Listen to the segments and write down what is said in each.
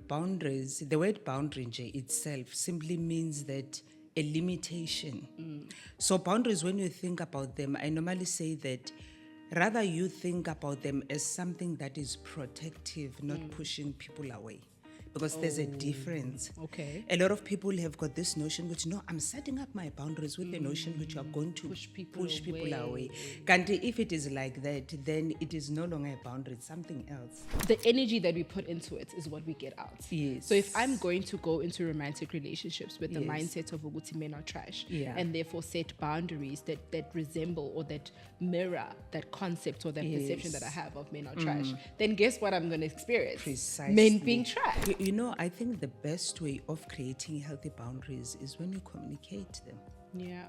boundaries, the word boundary nje itself simply means that a limitation. So boundaries, when you think about them, I normally say that rather you think about them as something that is protective, not pushing people away. Because there's a difference. Okay. A lot of people have got this notion which, no, I'm setting up my boundaries with the notion which you are going to Push people people away. away. Kanti, if it is like that, then it is no longer a boundary, it's something else. The energy that we put into it is what we get out. Yes. So if I'm going to go into romantic relationships with the Yes. mindset of Uguti men are trash, Yeah. and therefore set boundaries that resemble or that mirror that concept or that perception that I have of men are trash, then guess what I'm going to experience? Precisely. Men being trash. You know, I think the best way of creating healthy boundaries is when you communicate them. Yeah.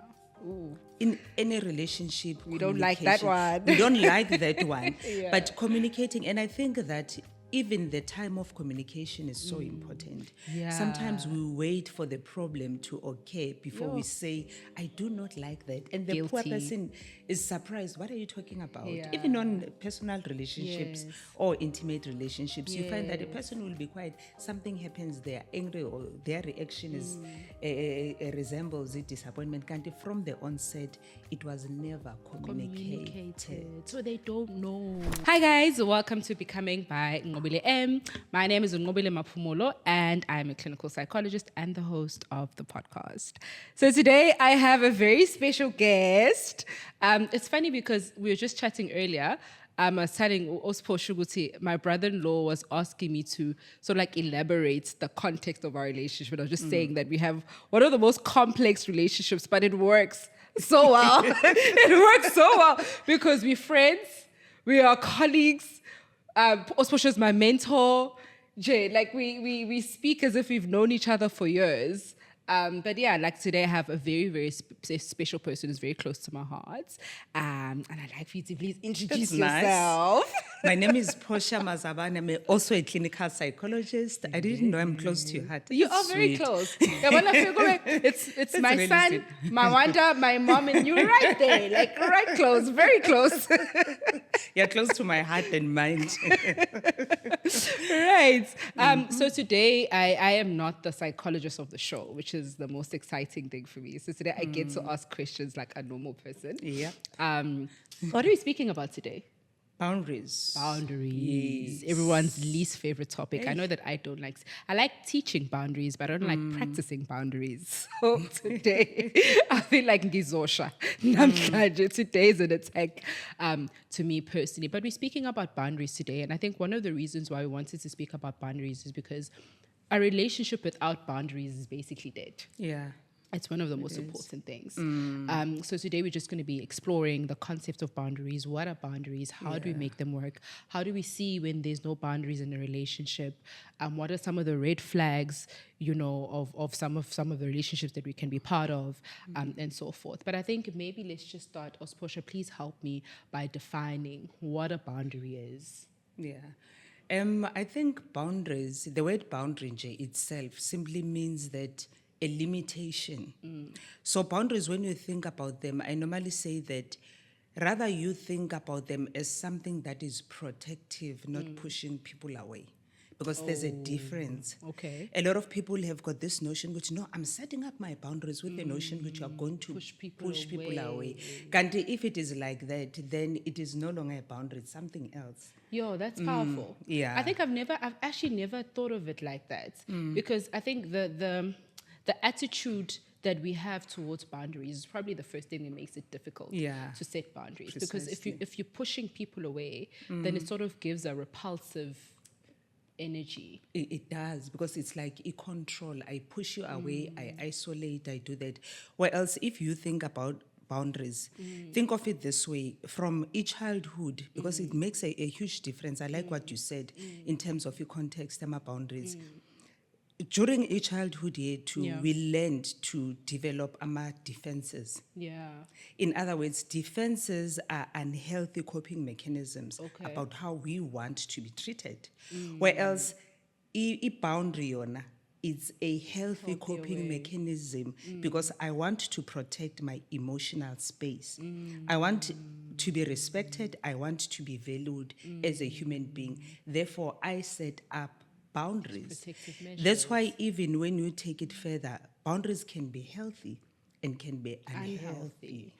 Ooh. In any relationship, We don't like that communication- one. We don't like that one. Yeah. But communicating, and I think that even the time of communication is so important. Yeah. Sometimes we wait for the problem to occur before we Yo. say, I do not like that. And the poor Guilty. person is surprised. What are you talking about? Yeah. Even on personal relationships Yes. or intimate relationships, you find that a Yes. person will be quiet. Something happens, they are angry, or their reaction is resembles a disappointment. Kanti, from the onset, it was never communicated. So they don't know. Hi guys, welcome to Becoming by Nqobile M. My name is Nqobile and I'm a clinical psychologist and the host of the podcast. So today I have a very special guest. It's funny because we were just chatting earlier. I was telling Portia Mazabane, my brother-in-law was asking me to sort of like elaborate the context of our relationship. I was just saying that we have one of the most complex relationships, but it works so well. It works so well because we're friends, we are colleagues. Portia is my mentor. Jay, like we speak as if we've known each other for years. But yeah, like today I have a very, very special person who's very close to my heart. And I'd like for you to please introduce That's nice. yourself. My name is Portia Mazabane. I'm also a clinical psychologist. I didn't know I'm close to your heart. You are very Sweet. close. Yeah, when I feel good, it's my really son, sweet. my Wanda, my mom, and you're right there, like right close, very close. You're close to my heart and mind. Right. So today I am not the psychologist of the show, which is the most exciting thing for me. So today I get to ask questions like a normal person. Yeah. What are we speaking about today? Boundaries. Boundaries. Yes. Everyone's least favorite topic. I know that I like teaching bounds, but I don't like practicing boundaries. So today, I feel like ngizosha. Namhlanje. Today is an attack to me personally. But we're speaking about boundaries today. And I think one of the reasons why we wanted to speak about boundaries is because a relationship without boundaries is basically dead. Yeah. It's one of the most important things. So today we're just going to be exploring the concept of boundaries. What are boundaries? How do we make them work? How do we see when there's no boundaries in a relationship? What are some of the red flags, of some of the relationships that we can be part of, and so forth. But I think maybe let's just start. Portia, please help me by defining what a boundary is. Yeah. I think boundaries, the word boundary nje itself simply means that a limitation. So boundaries, when you think about them, I normally say that rather you think about them as something that is protective, not pushing people away. Because there's a difference. Okay. A lot of people have got this notion which, no, I'm setting up my boundaries with the notion which you are going to Push people away. Kanti, if it is like that, then it is no longer a boundary, it's something else. Yo, that's powerful. Yeah. I think I've actually never thought of it like that. Because I think the attitude that we have towards boundaries is probably the first thing that makes it difficult to set boundaries. Because if you're pushing people away, then it sort of gives a repulsive energy. It does, because it's like a control. I push you away, I isolate, I do that. Whereas if you think about boundaries, think of it this way, from childhood, because it makes a huge difference. I like what you said in terms of your context, boundaries. During childhood year too, we learned to develop our defenses. Yeah. In other words, defenses are unhealthy coping mechanisms about how we want to be treated. Whereas a boundary is a healthy coping mechanism because I want to protect my emotional space. I want to be respected. I want to be valued as a human being. Therefore, I set up boundaries. Protective That's measures. why even when you take it further, boundaries can be healthy and can be unhealthy.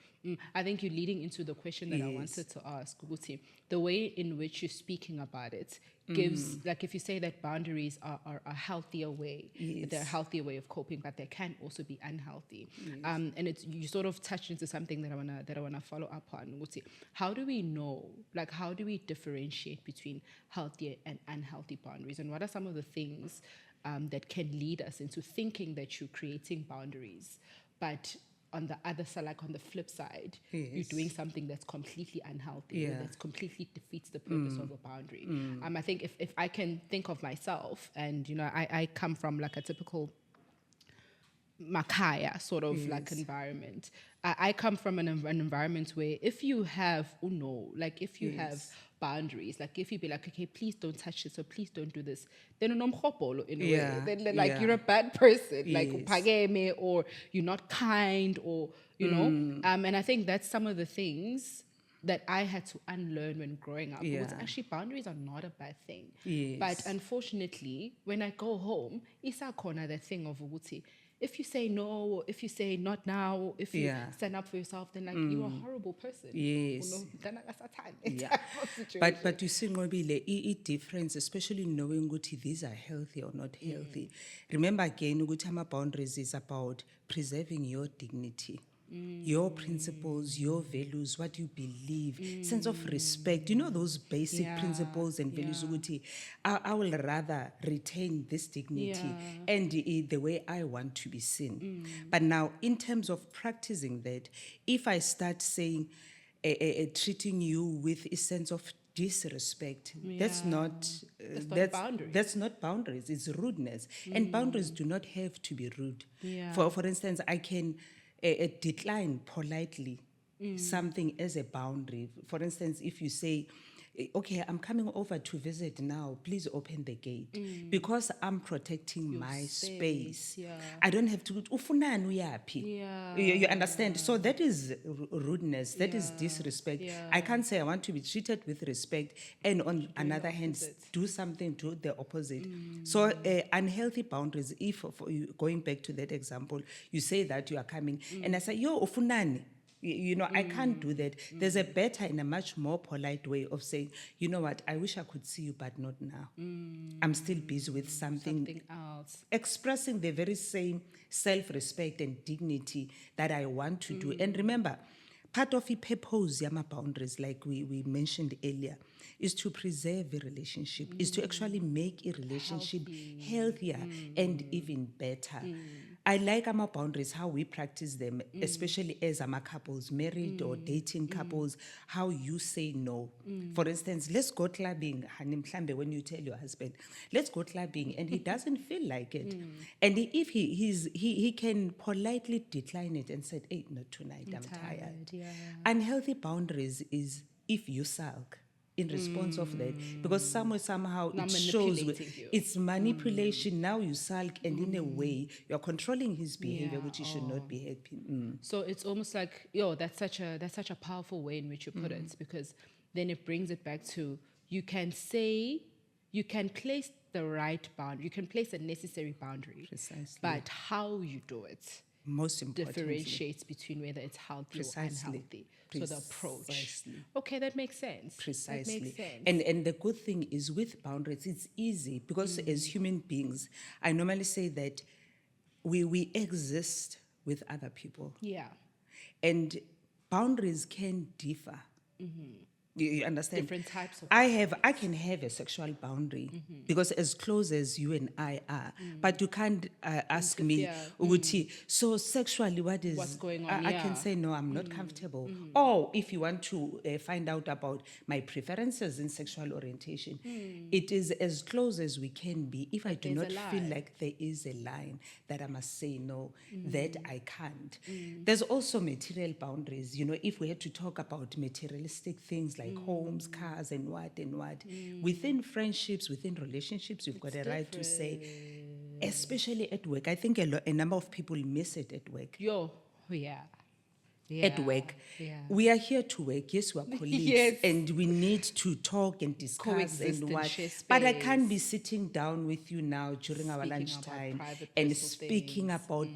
I think you're leading into the question that I Yes. wanted to ask, Guti. The way in which you're speaking about it gives, like if you say that boundaries are a healthier way, that they're a Yes. healthier way of coping, but they can also be unhealthy. And it's you sort of touched into something that I wanna follow up on, Guti. How do we know, like how do we differentiate between healthy and unhealthy boundaries? And what are some of the things that can lead us into thinking that you're creating boundaries, but on the other side, like on the flip side, you're Yes. doing something that's completely unhealthy or Yeah. that's completely defeats the purpose of a boundary. I think if I can think of myself, and I come from like a typical Makaya sort of like Yes. environment. I come from an environment where if you have like if you have Yes. boundaries, like if you be like, okay, please don't touch this or please don't do this, then unomkhopolo in a way. Yeah, Then like yeah. you're a bad person, like Yes. uphakeme, or you're not kind, or and I think that's some of the things that I had to unlearn when growing up. Because Yeah. actually boundaries are not a bad thing. Yes. But unfortunately, when I go home, isa khona that thing of ukuthi, if you say no, or if you say not now, or if you Yeah. stand up for yourself, then like you're a horrible person. Yes. Yeah. Type of situation. But you see, Nqobile, it difference, especially knowing ukuthi these are healthy or not healthy. Remember again, ukuthi ama boundaries is about preserving your dignity. Your principles, your values, what you believe, sense of respect. You know those basic Yeah, principles and values. yeah. ukuthi, I will rather retain this dignity Yeah. and the way I want to be seen. But now, in terms of practicing that, if I start saying, treating you with a sense of disrespect, that's Yeah. not That's not a boundary. that's not boundaries. It's rudeness, and boundaries do not have to be rude. Yeah. For instance, I can decline politely something as a boundary. For instance, if you say, okay, I'm coming over to visit now, please open the gate. Because I'm protecting my space. yeah. I don't have to, ufunani uyaphi? Yeah. You understand? So that is rudeness, that is disrespect. Yeah. I can't say I want to be treated with respect and on another hand, opposite. do something to the opposite. So unhealthy boundaries, if for you, going back to that example, you say that you are coming and I say, yo, ufunani. I can't do that. There's a better and a much more polite way of saying, you know what, I wish I could see you, but not now. I'm still busy with Something else. expressing the very same self-respect and dignity that I want to do. And remember, part of the purpose yama boundaries, like we mentioned earlier, is to preserve a relationship, is to actually make a relationship healthier and even better. I like our boundaries, how we practice them, especially as our couples, married or dating couples, how you say no. For instance, let's go clubbing, Hanimhlambe, when you tell your husband, let's go clubbing, and he doesn't feel like it. And if he can politely decline it and say, hey, not tonight, I'm tired. Yeah. Unhealthy boundaries is if you sulk in response of that, because somehow Not it shows manipulating you. it's manipulation. Now you sulk, and in a way you're controlling his behavior, Yeah, which he should not be helping. So it's almost like, that's such a powerful way in which you put it, because then it brings it back to, you can place the right boundary, you can place a necessary boundary. Precisely. But how you do it Most importantly, differentiates between whether it's healthy Precisely. or unhealthy. So the approach. Precisely. Okay, that makes sense. Precisely. That makes sense. And the good thing is with boundaries, it's easy because as human beings, I normally say that we exist with other people. Yeah. And boundaries can differ. You understand? Different types of I can have a sexual boundary because as close as you and I are, but you can't ask me, Uguti, so sexually What's going on? I can say, no, I'm not comfortable. Or if you want to find out about my preferences in sexual orientation, it is as close as we can be. If I do not there's a feel line. like there is a line that I must say no, that I can't. There's also material boundaries. If we had to talk about materialistic things like homes, cars, and what. Within friendships, within relationships, you've got a right to say, especially at work. I think a number of people miss it at work. Yeah. at work. Yeah. We are here to work. Yes, we are colleagues. Yes. And we need to talk and discuss Coexist and and what. share But I space. can't be sitting down with you now during our Speaking about lunchtime private, and personal speaking things. about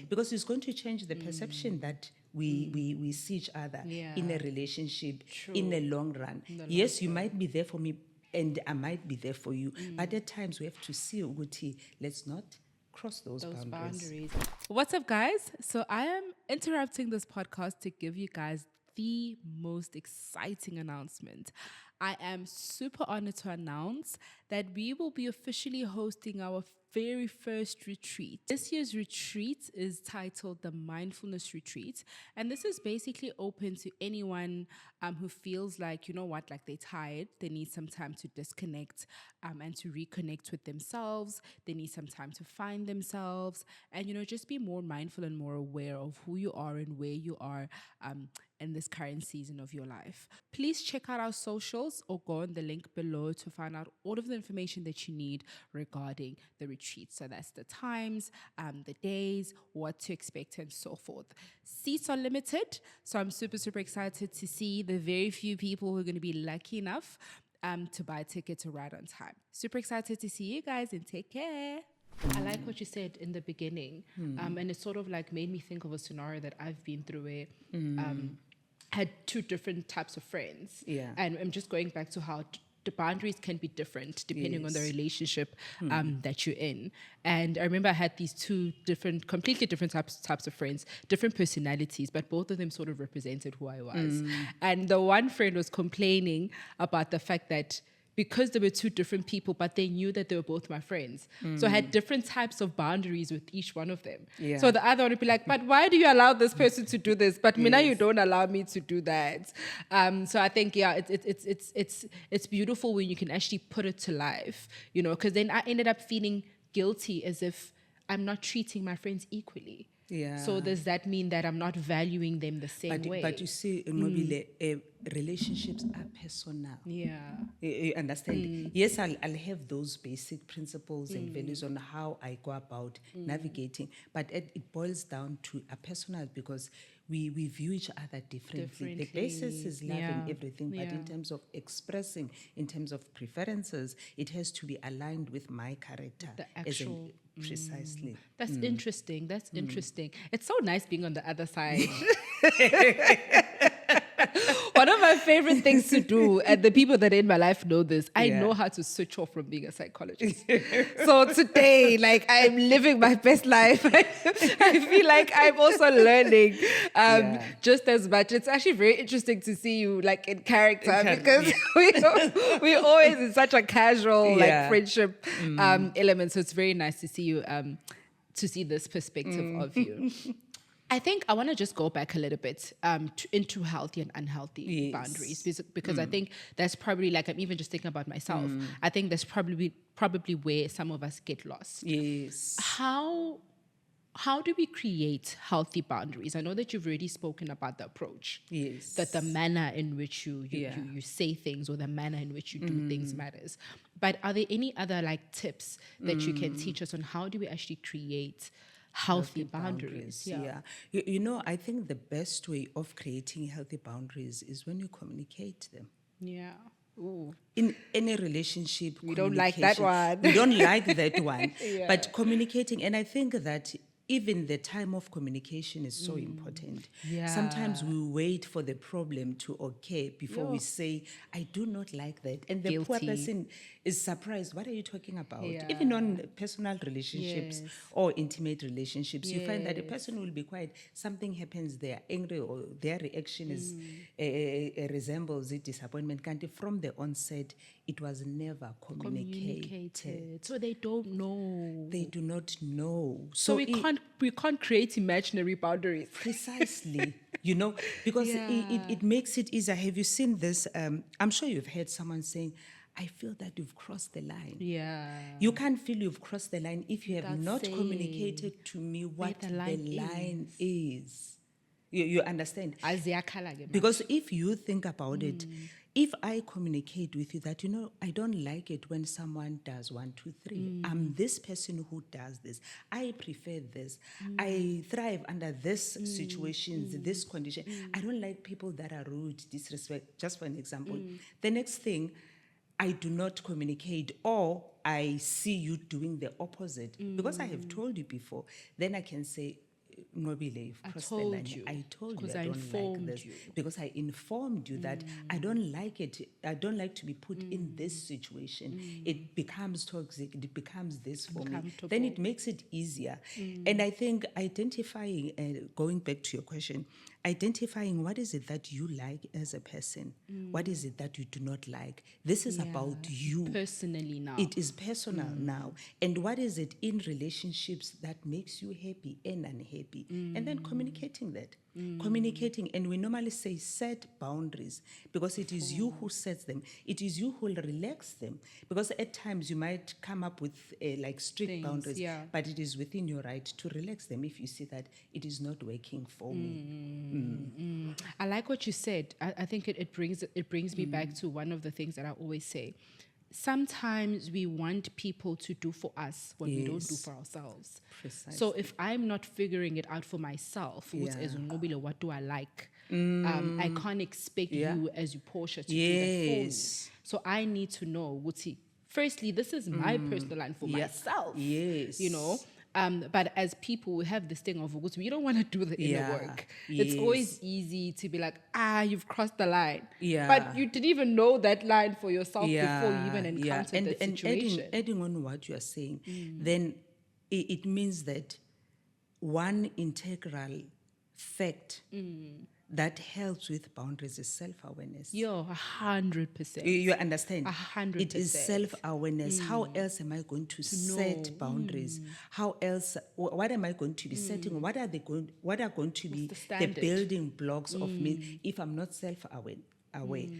because it's going to change the perception that we see each other in a Yeah. relationship True. in the long run. In the long Yes, you term. might be there for me and I might be there for you. But at times we have to see Uguti, let's not cross those boundaries. What's up, guys? So I am interrupting this podcast to give you guys the most exciting announcement. I am super honored to announce that we will be officially hosting our very first retreat. This year's retreat is titled the Mindfulness Retreat, and this is basically open to anyone who feels like, you know what, like they're tired, they need some time to disconnect and to reconnect with themselves. They need some time to find themselves and, you know, just be more mindful and more aware of who you are and where you are in this current season of your life. Please check out our socials or go on the link below to find out all of the information that you need regarding the retreat. So that's the times, the days, what to expect, and so forth. Seats are limited, so I'm super, super excited to see the very few people who are going to be lucky enough to buy tickets right on time. Super excited to see you guys and take care. I like what you said in the beginning, and it sort of like made me think of a scenario that I've been through where had two different types of friends. Yeah. And I'm just going back to how the boundaries can be different depending on the Yes. relationship that you're in. And I remember I had these two different, completely different types of friends, different personalities, but both of them sort of represented who I was. And the one friend was complaining about the fact that because there were two different people, but they knew that they were both my friends. So I had different types of boundaries with each one of them. Yeah. So the other one would be like, but why do you allow this person to do this? But Mina, you Yes. don't allow me to do that. So I think, yeah, it's beautiful when you can actually put it to life, you know, because then I ended up feeling guilty as if I'm not treating my friends equally. Yeah. So does that mean that I'm not valuing them the same way? But you see, Nqobile, relationships are personal. Yeah. You understand? Yes, I'll have those basic principles and values on how I go about navigating, but it boils down to a personal because we view each other differently. The basis is love and Yeah. everything, but in Yeah. terms of expressing, in terms of preferences, it has to be aligned with my character. The as in- actual- precisely. That's interesting. That's interesting. It's so nice being on the other side. One of my favorite things to do, and the people that are in my life know this, I Yeah. know how to switch off from being a psychologist. So today, like, I'm living my best life. I feel like I'm also learning Yeah. just as much. It's actually very interesting to see you, like, in character because we're always in such a casual, like, Yeah. friendship element. So it's very nice to see you, to see this perspective of you. I think I want to just go back a little bit into healthy and unhealthy Yes. boundaries because I think that's probably, like, I'm even just thinking about myself. I think that's probably where some of us get lost. Yes. How do we create healthy boundaries? I know that you've already spoken about the approach. Yes. That the manner in which you Yeah. say things or the manner in which you do things matters. But are there any other, like, tips that you can teach us on how do we actually create healthy boundaries? Yeah. You know, I think the best way of creating healthy boundaries is when you communicate them. Yeah. Ooh. In any relationship, We don't like that communication- one. We don't like that one. Yeah. But communicating, and I think that even the time of communication is so important. Yeah. Sometimes we wait for the problem to occur before we Yeah. say, I do not like that. And the poor Guilty. person is surprised, what are you talking about? Yeah. Even on personal relationships Yes. or intimate relationships, you find that a Yes. person will be quiet. Something happens, they are angry or their reaction is resembles a disappointment. Kanti from the onset, it was never communicated. So they don't know. They do not know. So we can't create imaginary boundaries. Precisely, you know, because it makes it easier. Have you seen this? I'm sure you've heard someone saying, I feel that you've crossed the line. Yeah. You can't feel you've crossed the line if you have Without not saying communicated to me what the the line line is. You understand? Aziyakhala ke manje. Because if you think about it, If I communicate with you that, I don't like it when someone does 1, 2, 3. I'm this person who does this. I prefer this. I thrive under this situations, this condition. I don't like people that are rude, disrespect, just for an example. The next thing, I do not communicate, or I see you doing the opposite because I have told you before. Then I can say, Nqobile, you've crossed the line. I told you I don't like this because I informed you that I don't like it. I don't like to be put in this situation. It becomes toxic. It becomes this for me. Then it makes it easier. And I think identifying, going back to your question, identifying what is it that you like as a person, what is it that you do not like. This is about you personally now. It is personal now. And what is it in relationships that makes you happy and unhappy? And then communicating that. Communicating, and we normally say set boundaries because it is you who sets them. It is you who will relax them because at times you might come up with like strict boundaries, but it is within your right to relax them if you see that it is not working for me. I like what you said. I think it brings me back to one of the things that I always say. Sometimes we want people to do for us what we don't do for ourselves. Precisely. So if I'm not figuring it out for myself, as Nqobile, what do I like? I can't expect you as you Portia to do that for me. So I need to know, firstly, this is my personal line for myself. Yes. But as people, we have this thing of we don't want to do the inner work. It's always easy to be like, you've crossed the line. But you didn't even know that line for yourself before you even encountered that situation. Adding on what you are saying, then it means that one integral fact that helps with boundaries is self-awareness. 100%. You understand? 100%. It is self-awareness. How else am I going to set boundaries? How else? What am I going to be setting? What are going to be the building blocks of me if I'm not self-aware?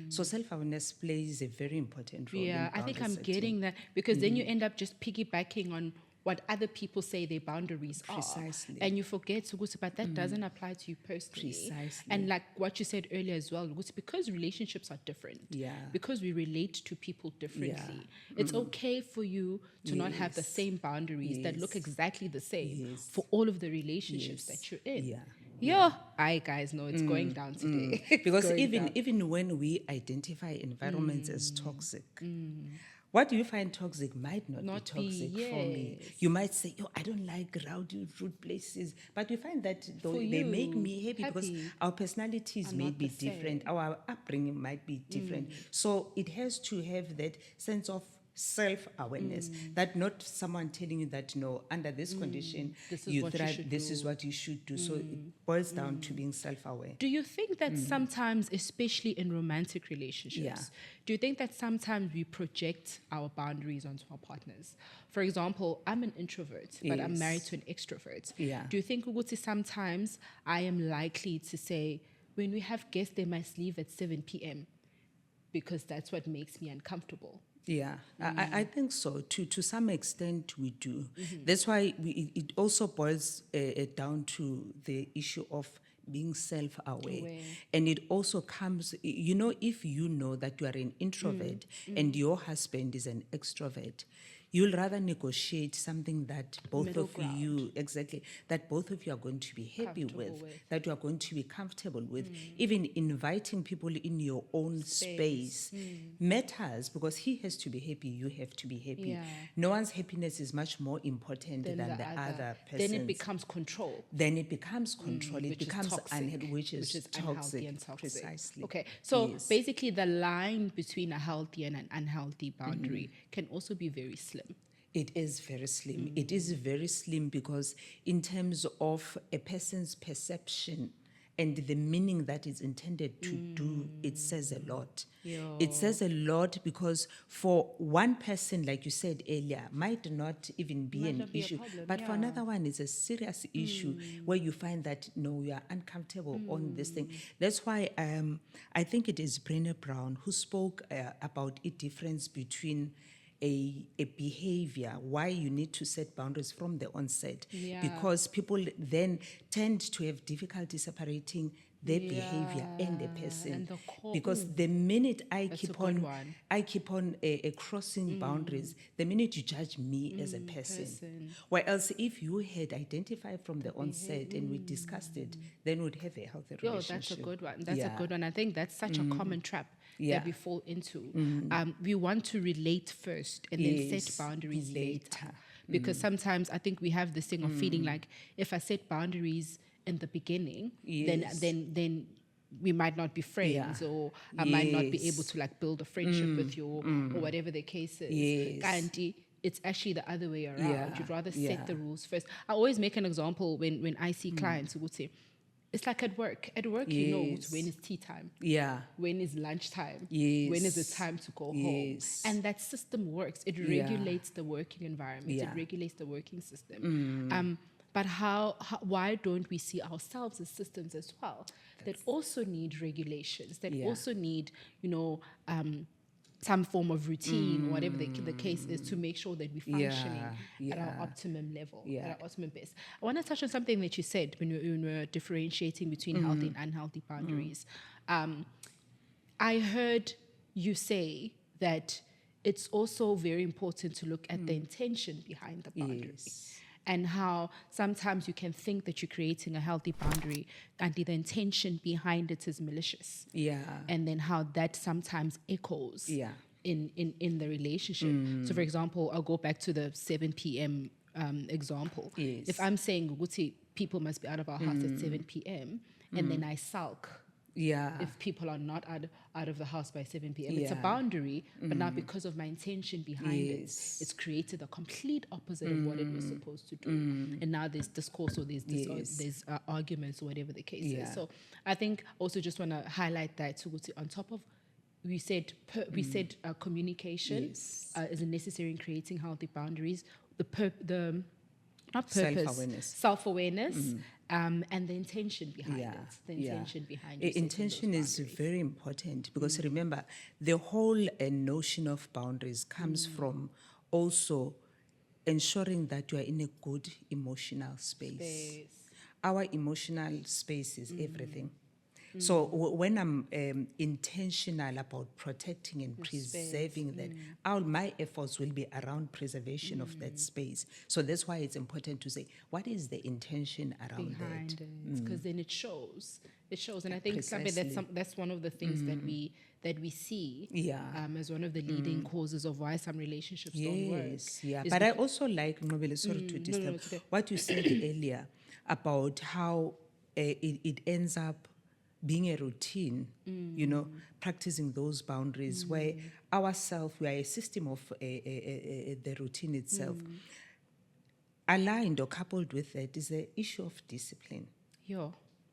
So self-awareness plays a very important role. I think I'm getting that because then you end up just piggybacking on what other people say their boundaries are. And you forget, but that doesn't apply to you personally. And like what you said earlier as well, because relationships are different, because we relate to people differently, it's okay for you to not have the same boundaries that look exactly the same for all of the relationships that you're in. I guys know it's going down today. Because even when we identify environments as toxic, what you find toxic might not be toxic for me. You might say, I don't like rowdy, rude places. But we find that they make me happy because our personalities may be different. Our upbringing might be different. So it has to have that sense of self-awareness, that not someone telling you that, under this condition, you thrive, this is what you should do. So it boils down to being self-aware. Do you think that sometimes, especially in romantic relationships, do you think that sometimes we project our boundaries onto our partners? For example, I'm an introvert, but I'm married to an extrovert. Do you think, Uguti, sometimes I am likely to say, when we have guests, they must leave at 7 p.m. because that's what makes me uncomfortable? I think so. To some extent, we do. That's why it also boils down to the issue of being self-aware. And it also comes, if you know that you are an introvert and your husband is an extrovert, you'll rather negotiate something that both of you, that both of you are going to be happy with, that you are going to be comfortable with. Even inviting people in your own space matters because he has to be happy, you have to be happy. No one's happiness is much more important than the other person's. Then it becomes control. It becomes unhealthy, which is toxic. And toxic. Precisely. Okay, so basically the line between a healthy and an unhealthy boundary can also be very slim. It is very slim. It is very slim because in terms of a person's perception and the meaning that is intended to do, it says a lot. It says a lot because for one person, like you said earlier, might not even be an issue. But for another one, it's a serious issue where you find that, you are uncomfortable on this thing. That's why I think it is Brené Brown who spoke about a difference between a behavior, why you need to set boundaries from the onset. Because people then tend to have difficulty separating their behavior and the person. and the core. Because the minute I That's keep a good on, one. crossing boundaries, the minute you judge me as a person. Where else, if you had identified from the onset and we discussed it, then we'd have a healthy relationship. That's a good one. That's a good one. I think that's such a common trap that we fall into. We want to relate first and then set boundaries later. Because sometimes I think we have this thing of feeling like if I set boundaries in the beginning, then we might not be friends, or I might not be able to like build a friendship with you, or whatever the case is. Kanti, it's actually the other way around. You'd rather set the rules first. I always make an example when I see clients who would say, it's like at work. At work, you know when is tea time. When is lunchtime. When is it time to go home. And that system works. It regulates the working environment. It regulates the working system. But why don't we see ourselves as systems as well that also need regulations, that also need, some form of routine, whatever the case is, to make sure that we're functioning at our optimum level, at our optimum best. I want to touch on something that you said when we were differentiating between healthy and unhealthy boundaries. I heard you say that it's also very important to look at the intention behind the boundary. And how sometimes you can think that you're creating a healthy boundary and the intention behind it is malicious. And then how that sometimes echoes in the relationship. So for example, I'll go back to the 7 p.m. Example. If I'm saying, Guti, people must be out of our house at 7 p.m. and then I sulk. If people are not out of the house by 7 p.m. It's a boundary, but now because of my intention behind it, it's created a complete opposite of what it was supposed to do. And now there's discourse, or there's arguments, or whatever the case is. So I think also just want to highlight that, so on top of we said communication is necessary in creating healthy boundaries. Self-awareness, and the intention behind it. The intention behind it. Intention is very important, because remember, the whole notion of boundaries comes from also ensuring that you are in a good emotional space. Our emotional space is everything. So when I'm intentional about protecting and preserving that, my efforts will be around preservation of that space. So that's why it's important to say, what is the intention around behind that? it? Because then it shows. It shows, and I think that's one of the things that we see as one of the leading causes of why some relationships don't work. But I also like, Nqobile, sorry to disturb, what you said earlier about how it ends up being a routine, practicing those boundaries where ourselves, we are a system of the routine itself. Aligned or coupled with that is the issue of discipline.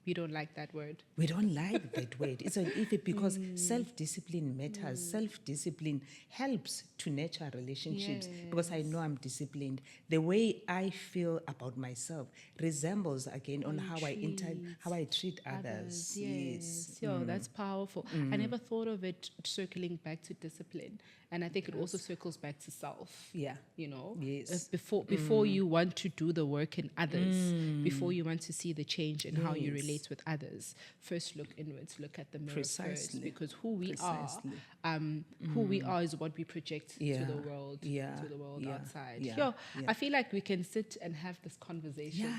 We don't like that word. We don't like that word. It's because self-discipline matters. Self-discipline helps to nurture relationships, because I know I'm disciplined. The way I feel about myself resembles again on how I treat others. That's powerful. I never thought of it circling back to discipline, and I think it also circles back to self. Before you want to do the work in others, before you want to see the change in how you relate with others, first look inwards, look at the mirror first, because who we are is what we project to the world, outside. I feel like we can sit and have this conversation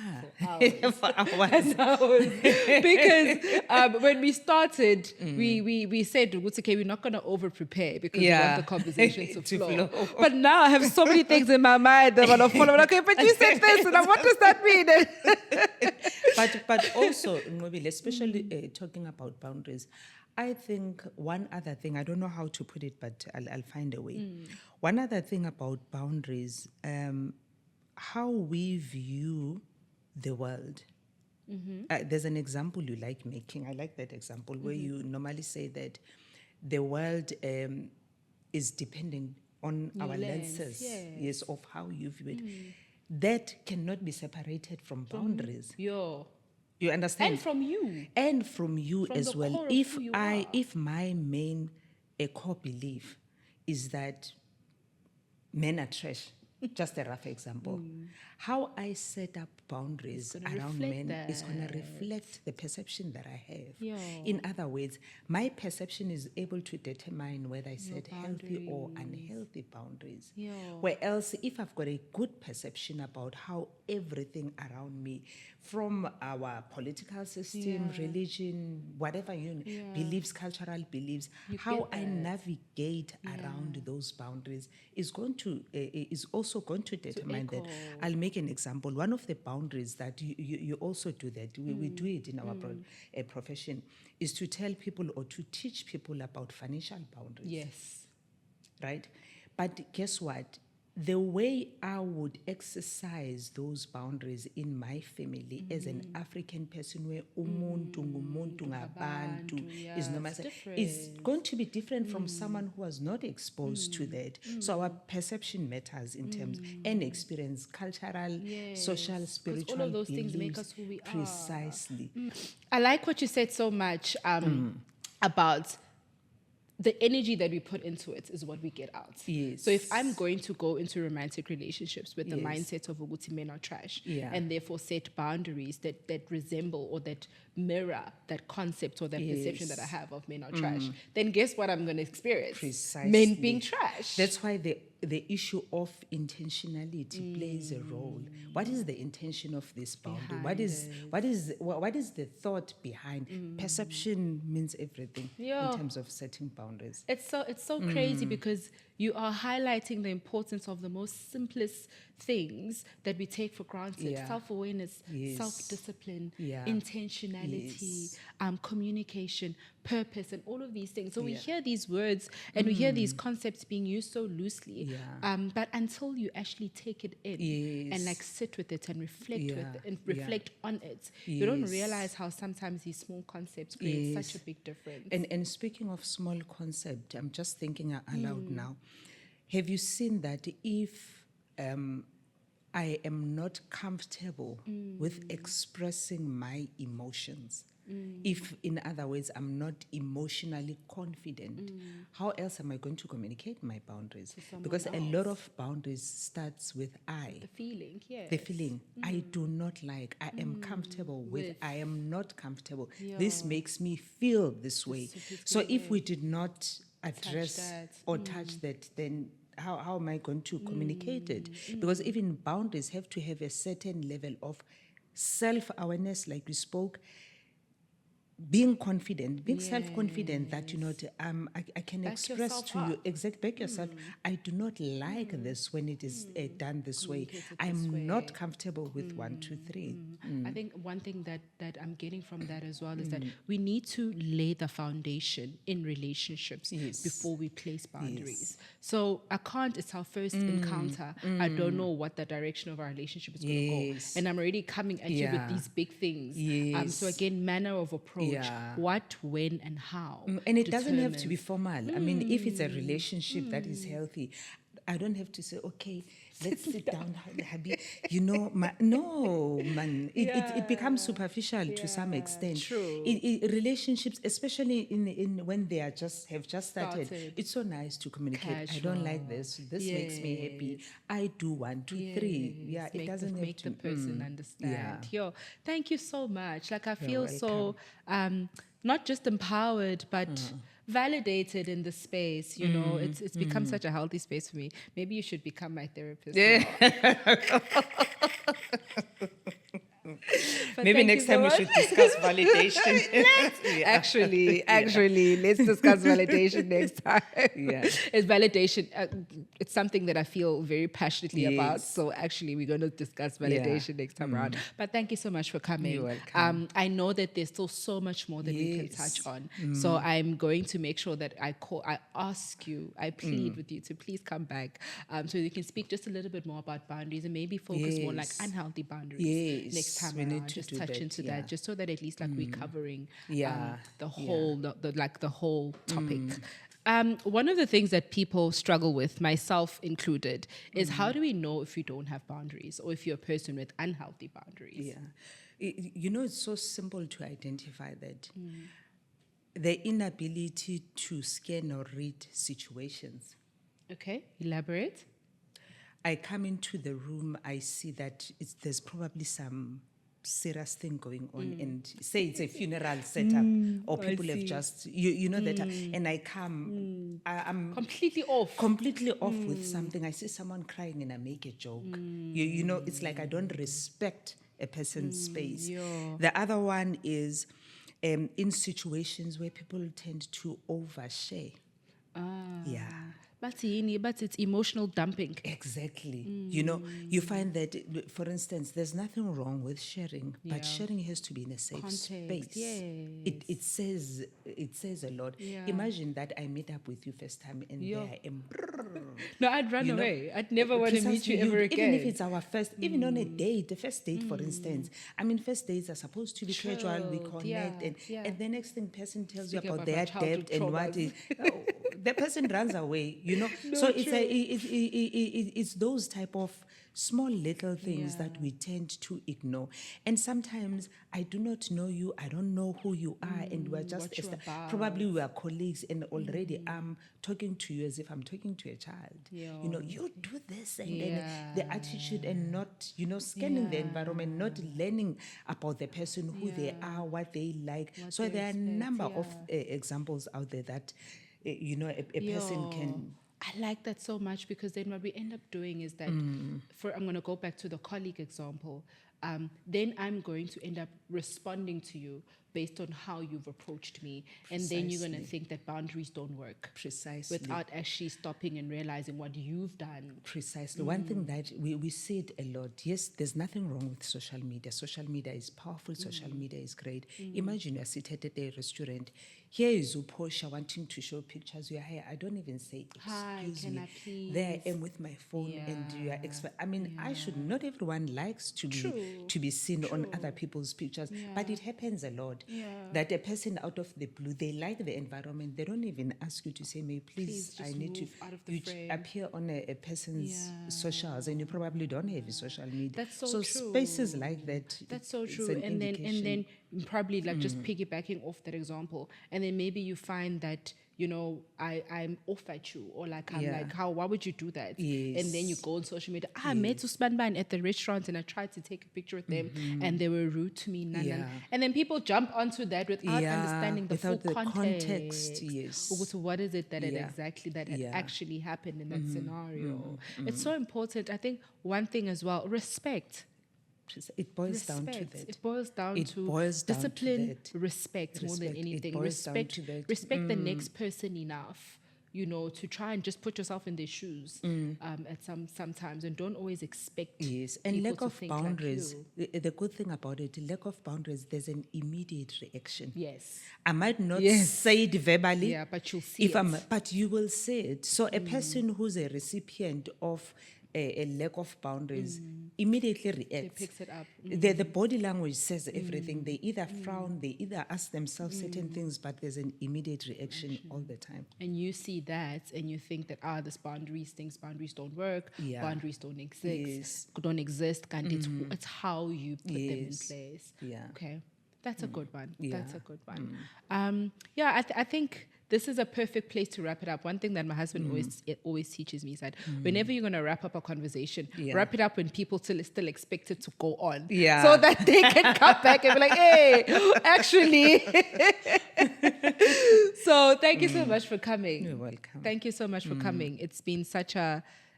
for hours. Because when we started, we said, okay, we're not going to over prepare because we want the conversation to flow. But now I have so many things in my mind that I want to follow. Okay, but you said this, and what does that mean? But also, Nqobile, especially talking about boundaries, I think one other thing, I don't know how to put it, but I'll find a way. One other thing about boundaries, how we view the world. There's an example you like making. I like that example where you normally say that the world is depending on our lenses, of how you view it. That cannot be separated from boundaries. You understand? And from you as well. If my main core belief is that men are trash, just a rough example. How I set up boundaries gonna around reflect men is going to that. reflect the perception that I have. Yeah. In other words, my perception is able to determine whether I set healthy or unhealthy boundaries. Yeah. Where else, if I've got a good perception about how everything around me, from our political system, religion, whatever beliefs, cultural beliefs, how get I that. navigate around those boundaries is going to is also going to determine that. I'll make an example. One of the boundaries that you also do that, we do it in our profession, is to tell people or to teach people about financial boundaries. Yes. Right? But guess what? The way I would exercise those boundaries in my family as an African person, where umuntu ngumuntu ngabantu is normal, is going to be different from someone who was not exposed to that. So our perception matters in terms and experience, cultural, social, spiritual all of those things make beliefs. us who we are. Precisely. I like what you said so much about the energy that we put into it is what we get out. Yes. So if I'm going to go into romantic relationships with the Yes. mindset of Uguti men are trash, Yeah. and therefore set boundaries that resemble or that mirror that concept or that perception that I have of men are trash, then guess what I'm going to experience? Precisely. Men being trash. That's why the issue of intentionality plays a role. What is the intention of this boundary? What is the thought behind? Perception means everything in terms of setting boundaries. It's so crazy because you are highlighting the importance of the most simplest things that we take for granted. Yeah. Self-awareness, Yes. self-discipline, Yeah. intentionality, Yes. communication, purpose, and all of these things. So we Yeah. hear these words and we hear these concepts being used so loosely. Yeah. But until you actually take it in and like sit with it and reflect with Yeah. it and reflect on it, you don't Yes. realize how sometimes these small concepts create such a big difference. And speaking of small concept, I'm just thinking aloud now. Have you seen that if I am not comfortable with expressing my emotions, if, in other words, I'm not emotionally confident, how else am I going to communicate my boundaries? Because a lot of boundaries starts with I. The feeling, yes. The feeling, I do not like, I am comfortable with, I am not comfortable. This makes me feel this way. So if we did not address that. or touch that, then how am I going to communicate it? Because even boundaries have to have a certain level of self-awareness, like we spoke, being confident, being self-confident that, I can Back express yourself to you, up. back yourself, I do not like this when it is done this way. Communicated I'm this not way. comfortable with 1, 2, 3. I think one thing that I'm getting from that as well is that we need to lay the foundation in relationships Yes. before we place boundaries. So it's our first encounter. I don't know what the direction of our relationship is going to Yes. go. And I'm already coming at you with Yeah. these big things. Yes. So again, manner of approach, Yeah. what, when, and how. And it doesn't have to be determines- formal. I mean, if it's a relationship that is healthy, I don't have to say, okay, let's sit down, Habi. No, man. It becomes superficial to some extent. True. Relationships, especially in when they have just started, Started. it's so nice to communicate. I don't like this. This makes me happy. I do 1, 2, 3. Yeah, it doesn't have make to the person understand. Yeah. Yo, thank you so much. Like I feel You're so not just empowered, but validated in the space. It's become such a healthy space for me. Maybe you should become my therapist. Now. But Maybe thank next you so time we much. should discuss validation. Actually, let's discuss validation next time. Yeah. It's validation. It's something that I feel very passionately about. Yes. So actually, we're going to discuss validation next time around. But thank you so much for coming. You're welcome. I know that there's still so much more that we can touch on. So I'm going to make sure that I ask you, I plead with you to please come back so you can speak just a little bit more about boundaries and maybe focus more like Yes. unhealthy boundaries Yes, next time we need around. to Just do touch that, into yeah. that, just so that at least like we're covering Yeah, the whole the whole topic. Mm. One of the things that people struggle with, myself included, is how do we know if you don't have boundaries or if you're a person with unhealthy boundaries? Yeah. It's so simple to identify that. The inability to scan or read situations. Okay, elaborate. I come into the room, I see that there's probably some serious thing going on, and say it's a funeral setup, or I people have see. just, you know that, and I come, I'm Completely off. completely off with something. I see someone crying and I make a joke. You know, it's like I don't respect a person's space. yeah. The other one is in situations where people tend to overshare. Yeah. But it's emotional dumping. Exactly. You know, you find that, for instance, there's nothing wrong with sharing, Yeah. but sharing has to be in a safe Context, space. It says a lot. Yeah. Imagine that I meet up with you first time and Yeah. there I am. No, I'd run You know, away. I'd never want to meet you precisely, ever again. even if it's our first, even on a date, the first date, for instance. I mean, first dates are supposed to be casual, we Chilled, connect, yeah. and the next thing person tells Speak you about about my their childhood debt and what traumas. is, the person runs away, you know. No, So it's true. it's those type of small little things that Yeah. we tend to ignore. And sometimes I do not know you, I don't know who you are, and we're just what you're about. probably we are colleagues, and already I'm talking to you as if I'm talking to a child. Yeah. You know, you do this, and Yeah. then the attitude, and not, you know, scanning the Yeah. environment, not learning about the person, who they Yeah. are, what they like. What So they there are a expect, number of yeah. examples out there that you know, a person Yo, can. I like that so much, because then what we end up doing is that, I'm going to go back to the colleague example. Then I'm going to end up responding to you based on how you've approached me, and then you're going to Precisely. think that boundaries don't work. Precisely. Without actually stopping and realizing what you've done. Precisely. One thing that we see it a lot. Yes, there's nothing wrong with social media. Social media is powerful. Social media is great. Imagine you're seated at a restaurant. Here is Portia wanting to show pictures. You're here. I don't even say, Hi, excuse can me. I please? There I am with my phone, and you are I mean, I should. Not everyone likes to True. be seen on True. other people's pictures, but Yeah. it happens a lot. Yeah. That a person out of the blue, they like the environment. They don't even ask you to say, "May Please I just need to." move out of the You frame. appear on a person's Yeah. socials, and you probably don't have a social media. That's so true. spaces like that. That's so it's true. an And then indication. probably like just piggybacking off that example, and then maybe you find that, you know, I'm off at you, or like I'm Yeah. like, why would you do that? And then you Yes. go on social media. I met Uspanban at the restaurant, and I tried to take a picture with them, and they were rude to me. Yeah. And then people jump onto that without Yeah, understanding the without full the context, context. yes. Or so what is it that Yeah. had Yeah. actually happened in that scenario? It's so important. I think one thing as well, respect. It boils down to Respect. that. It boils down It to boils down to discipline, that. respect more than Respect. It anything. boils down Respect, to that. respect the next person enough, you know, to try and just put yourself in their shoes at sometimes, and don't always expect. Yes, and people lack to of think like boundaries. you. The good thing about it, lack of boundaries, there's an immediate reaction. Yes. I might not Yes. say it verbally. Yeah, but you'll see it. But you will say it. So a person who's a recipient of a lack of boundaries immediately reacts. picks it up. The body language says everything. They either frown, they either ask themselves certain things, but there's an immediate reaction all the time. And you see that, and you think that this boundaries don't work. Yeah. Boundaries don't exist. Yes. Don't exist. And it's how you put them in Yes. place. Yeah. Okay, that's a good one. Yeah. That's a good one. I think this is a perfect place to wrap it up. One thing that my husband always teaches me is that whenever you're going to wrap up a conversation, Yeah. wrap it up when people still expect it to go on. Yeah. So that they can come back and be like, hey, actually. So thank you so much for coming. You're welcome. Thank you so much for coming. It's been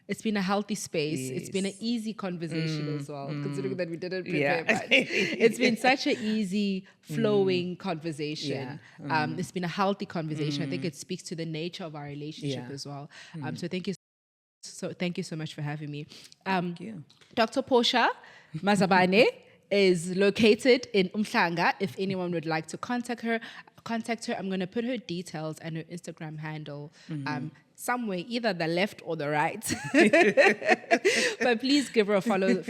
it's been a healthy space. It's been an Yes. easy conversation as well, considering that we didn't Yeah. prepare much. It's been such an easy, flowing conversation. Yeah. It's been a healthy conversation. I think it speaks to the nature of our relationship Yeah. as well. So thank you so much for having me. Thank you. Dr.Portia Mazabane is located in Umhlanga. If anyone would like to contact her. I'm going to put her details and her Instagram handle somewhere, either the left or the right. But please give her a follow.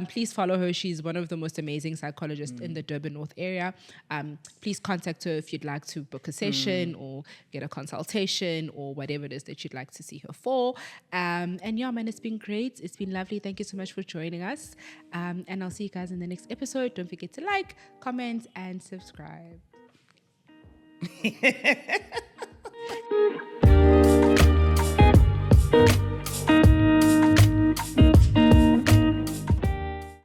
Please follow her. She's one of the most amazing psychologists in the Durban North area. Please contact her if you'd like to book a session or get a consultation or whatever it is that you'd like to see her for. And yeah, man, it's been great. It's been lovely. Thank you so much for joining us. And I'll see you guys in the next episode. Don't forget to like, comment, and subscribe.